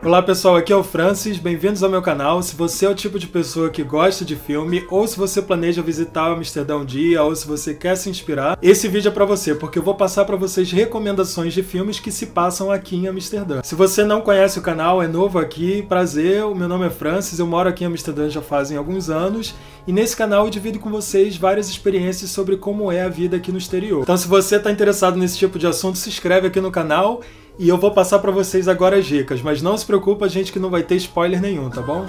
Olá pessoal, aqui é o Francis, bem-vindos ao meu canal. Se você é o tipo de pessoa que gosta de filme, ou se você planeja visitar Amsterdã um dia, ou se você quer se inspirar, esse vídeo é pra você, porque eu vou passar pra vocês recomendações de filmes que se passam aqui em Amsterdã. Se você não conhece o canal, é novo aqui, prazer, o meu nome é Francis, eu moro aqui em Amsterdã já fazem alguns anos, e nesse canal eu divido com vocês várias experiências sobre como é a vida aqui no exterior. Então se você está interessado nesse tipo de assunto, se inscreve aqui no canal, e eu vou passar pra vocês agora as dicas, mas não se preocupa, gente, que não vai ter spoiler nenhum, tá bom?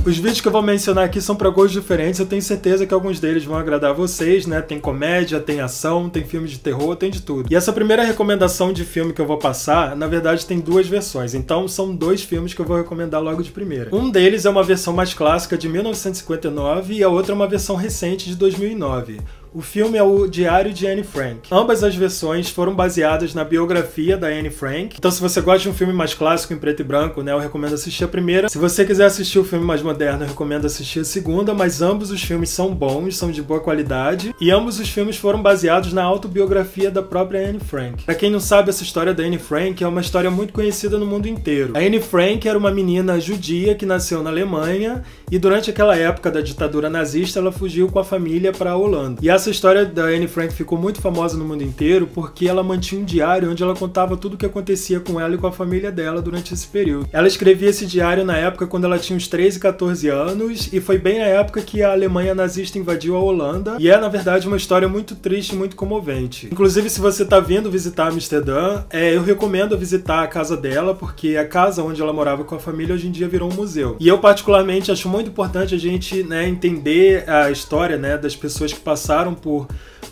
Os vídeos que eu vou mencionar aqui são para gostos diferentes, eu tenho certeza que alguns deles vão agradar a vocês, né? Tem comédia, tem ação, tem filme de terror, tem de tudo. E essa primeira recomendação de filme que eu vou passar, na verdade tem duas versões, então são dois filmes que eu vou recomendar logo de primeira. Um deles é uma versão mais clássica de 1959 e a outra é uma versão recente de 2009. O filme é o Diário de Anne Frank. Ambas as versões foram baseadas na biografia da Anne Frank. Então se você gosta de um filme mais clássico em preto e branco, né, eu recomendo assistir a primeira. Se você quiser assistir o filme mais moderno, eu recomendo assistir a segunda, mas ambos os filmes são bons, são de boa qualidade, e ambos os filmes foram baseados na autobiografia da própria Anne Frank. Pra quem não sabe, essa história da Anne Frank é uma história muito conhecida no mundo inteiro. A Anne Frank era uma menina judia que nasceu na Alemanha, e durante aquela época da ditadura nazista, ela fugiu com a família para a Holanda. E essa história da Anne Frank ficou muito famosa no mundo inteiro porque ela mantinha um diário onde ela contava tudo o que acontecia com ela e com a família dela durante esse período. Ela escrevia esse diário na época quando ela tinha uns 13, 14 anos, e foi bem na época que a Alemanha nazista invadiu a Holanda, e é na verdade uma história muito triste e muito comovente. Inclusive, se você está vindo visitar Amsterdã, eu recomendo visitar a casa dela, porque a casa onde ela morava com a família hoje em dia virou um museu. E eu particularmente acho muito importante a gente, né, entender a história, né, das pessoas que passaram por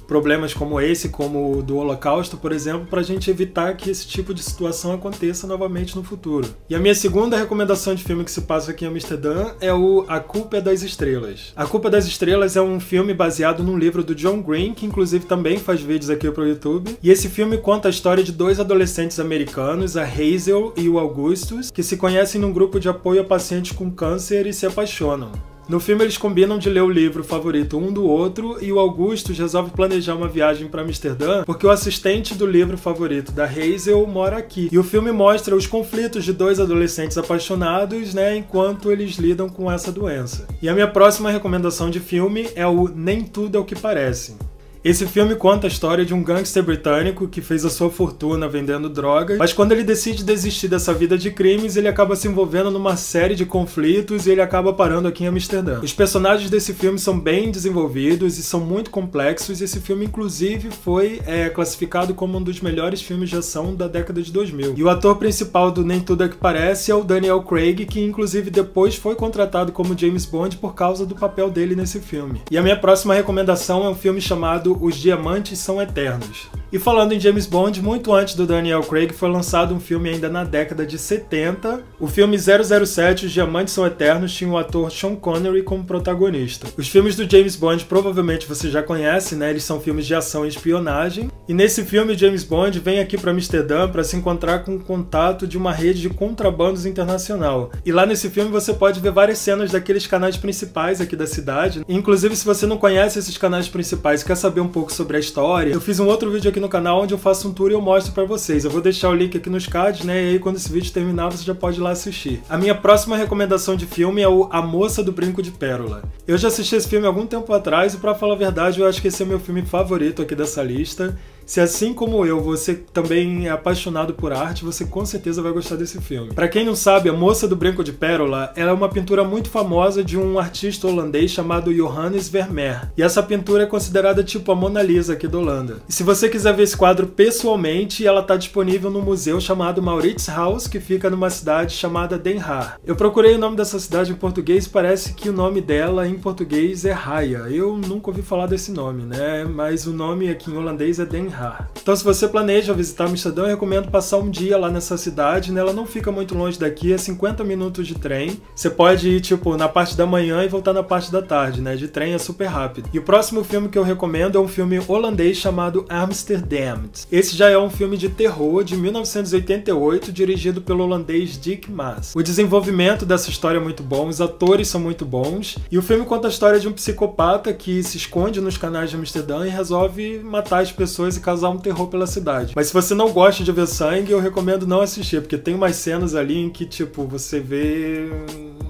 problemas como esse, como o do Holocausto, por exemplo, para a gente evitar que esse tipo de situação aconteça novamente no futuro. E a minha segunda recomendação de filme que se passa aqui em Amsterdã é o A Culpa é das Estrelas. A Culpa é das Estrelas é um filme baseado num livro do John Green, que inclusive também faz vídeos aqui pro YouTube. E esse filme conta a história de dois adolescentes americanos, a Hazel e o Augustus, que se conhecem num grupo de apoio a pacientes com câncer e se apaixonam. No filme eles combinam de ler o livro favorito um do outro, e o Augustus resolve planejar uma viagem para Amsterdã porque o assistente do livro favorito da Hazel mora aqui. E o filme mostra os conflitos de dois adolescentes apaixonados, né, enquanto eles lidam com essa doença. E a minha próxima recomendação de filme é o Nem Tudo é o que Parece. Esse filme conta a história de um gangster britânico que fez a sua fortuna vendendo drogas, mas quando ele decide desistir dessa vida de crimes, ele acaba se envolvendo numa série de conflitos e ele acaba parando aqui em Amsterdã. Os personagens desse filme são bem desenvolvidos e são muito complexos, e esse filme inclusive foi classificado como um dos melhores filmes de ação da década de 2000. E o ator principal do Nem Tudo é o que Parece é o Daniel Craig, que inclusive depois foi contratado como James Bond por causa do papel dele nesse filme. E a minha próxima recomendação é um filme chamado Os Diamantes São Eternos. E falando em James Bond, muito antes do Daniel Craig foi lançado um filme ainda na década de 70. O filme 007, Os Diamantes São Eternos, tinha o ator Sean Connery como protagonista. Os filmes do James Bond provavelmente você já conhece, né? Eles são filmes de ação e espionagem. E nesse filme, James Bond vem aqui para Amsterdã para se encontrar com o contato de uma rede de contrabandos internacional. E lá nesse filme você pode ver várias cenas daqueles canais principais aqui da cidade. Inclusive, se você não conhece esses canais principais e quer saber um pouco sobre a história, eu fiz um outro vídeo aqui no canal onde eu faço um tour e eu mostro pra vocês. Eu vou deixar o link aqui nos cards, né, e aí quando esse vídeo terminar você já pode ir lá assistir. A minha próxima recomendação de filme é o A Moça do Brinco de Pérola. Eu já assisti esse filme há algum tempo atrás e, pra falar a verdade, eu acho que esse é o meu filme favorito aqui dessa lista. Se assim como eu, você também é apaixonado por arte, você com certeza vai gostar desse filme. Pra quem não sabe, A Moça do Brinco de Pérola ela é uma pintura muito famosa de um artista holandês chamado Johannes Vermeer. E essa pintura é considerada tipo a Mona Lisa aqui da Holanda. E se você quiser ver esse quadro pessoalmente, ela está disponível no museu chamado Mauritshuis, que fica numa cidade chamada Den Haag. Eu procurei o nome dessa cidade em português e parece que o nome dela em português é Haia. Eu nunca ouvi falar desse nome, né? Mas o nome aqui em holandês é Den Haag. Haar. Então se você planeja visitar Amsterdã, eu recomendo passar um dia lá nessa cidade, né? Ela não fica muito longe daqui, é 50 minutos de trem. Você pode ir, tipo, na parte da manhã e voltar na parte da tarde, né? De trem é super rápido. E o próximo filme que eu recomendo é um filme holandês chamado Amsterdam. Esse já é um filme de terror de 1988, dirigido pelo holandês Dick Maas. O desenvolvimento dessa história é muito bom, os atores são muito bons, e o filme conta a história de um psicopata que se esconde nos canais de Amsterdã e resolve matar as pessoas e causar um terror pela cidade. Mas se você não gosta de ver sangue, eu recomendo não assistir, porque tem umas cenas ali em que, tipo, você vê...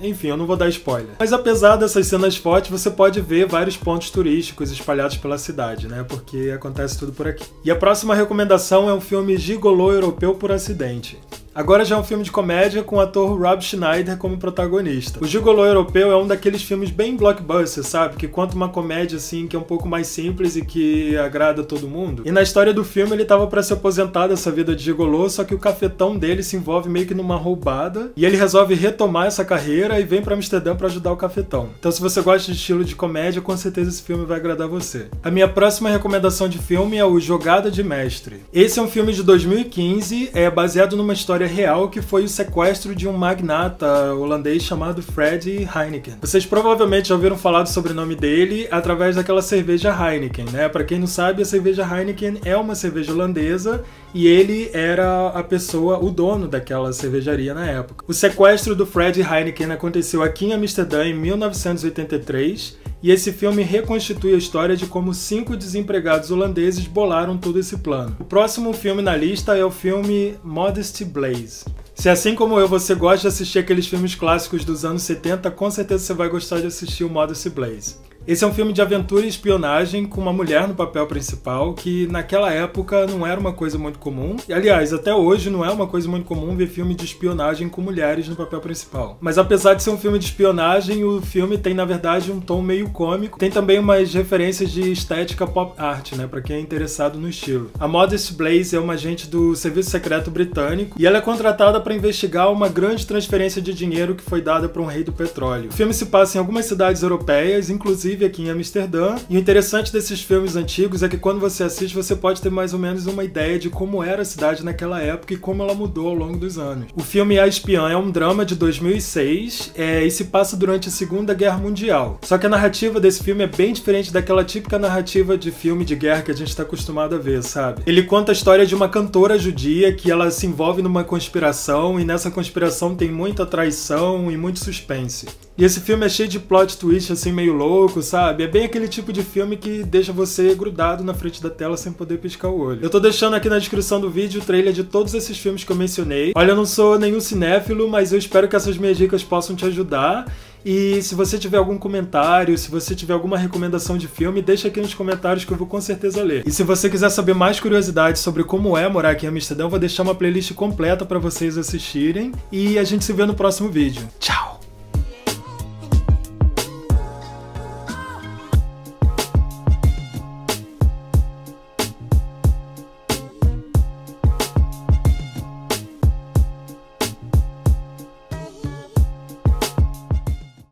Enfim, eu não vou dar spoiler. Mas apesar dessas cenas fortes, você pode ver vários pontos turísticos espalhados pela cidade, né? Porque acontece tudo por aqui. E a próxima recomendação é um filme Gigolô Europeu por Acidente. Agora já é um filme de comédia com o ator Rob Schneider como protagonista. O Gigolô Europeu é um daqueles filmes bem blockbuster, sabe? Que conta uma comédia assim que é um pouco mais simples e que agrada todo mundo. E na história do filme ele tava pra se aposentar dessa vida de gigolô, só que o cafetão dele se envolve meio que numa roubada e ele resolve retomar essa carreira e vem pra Amsterdã pra ajudar o cafetão. Então se você gosta de estilo de comédia, com certeza esse filme vai agradar você. A minha próxima recomendação de filme é o Jogada de Mestre. Esse é um filme de 2015, é baseado numa história real que foi o sequestro de um magnata holandês chamado Fred Heineken. Vocês provavelmente já ouviram falar do sobrenome dele através daquela cerveja Heineken, né? Pra quem não sabe, a cerveja Heineken é uma cerveja holandesa e ele era a pessoa, o dono daquela cervejaria na época. O sequestro do Fred Heineken aconteceu aqui em Amsterdã em 1983 e esse filme reconstitui a história de como 5 desempregados holandeses bolaram todo esse plano. O próximo filme na lista é o filme Modesty Blaise. Se assim como eu você gosta de assistir aqueles filmes clássicos dos anos 70, com certeza você vai gostar de assistir o Modesty Blaise. Esse é um filme de aventura e espionagem com uma mulher no papel principal, que naquela época não era uma coisa muito comum. E, aliás, até hoje não é uma coisa muito comum ver filme de espionagem com mulheres no papel principal. Mas apesar de ser um filme de espionagem, o filme tem, na verdade, um tom meio cômico. Tem também umas referências de estética pop art, né, pra quem é interessado no estilo. A Modesty Blaise é uma agente do Serviço Secreto Britânico e ela é contratada para investigar uma grande transferência de dinheiro que foi dada para um rei do petróleo. O filme se passa em algumas cidades europeias, inclusive aqui em Amsterdã, e o interessante desses filmes antigos é que quando você assiste você pode ter mais ou menos uma ideia de como era a cidade naquela época e como ela mudou ao longo dos anos. O filme A Espiã é um drama de 2006 e se passa durante a Segunda Guerra Mundial. Só que a narrativa desse filme é bem diferente daquela típica narrativa de filme de guerra que a gente está acostumado a ver, sabe? Ele conta a história de uma cantora judia que ela se envolve numa conspiração e nessa conspiração tem muita traição e muito suspense. E esse filme é cheio de plot twist assim meio louco, sabe? É bem aquele tipo de filme que deixa você grudado na frente da tela sem poder piscar o olho. Eu tô deixando aqui na descrição do vídeo o trailer de todos esses filmes que eu mencionei. Olha, eu não sou nenhum cinéfilo, mas eu espero que essas minhas dicas possam te ajudar. E se você tiver algum comentário, se você tiver alguma recomendação de filme, deixa aqui nos comentários que eu vou com certeza ler. E se você quiser saber mais curiosidades sobre como é morar aqui em Amsterdã, eu vou deixar uma playlist completa para vocês assistirem. E a gente se vê no próximo vídeo. Tchau!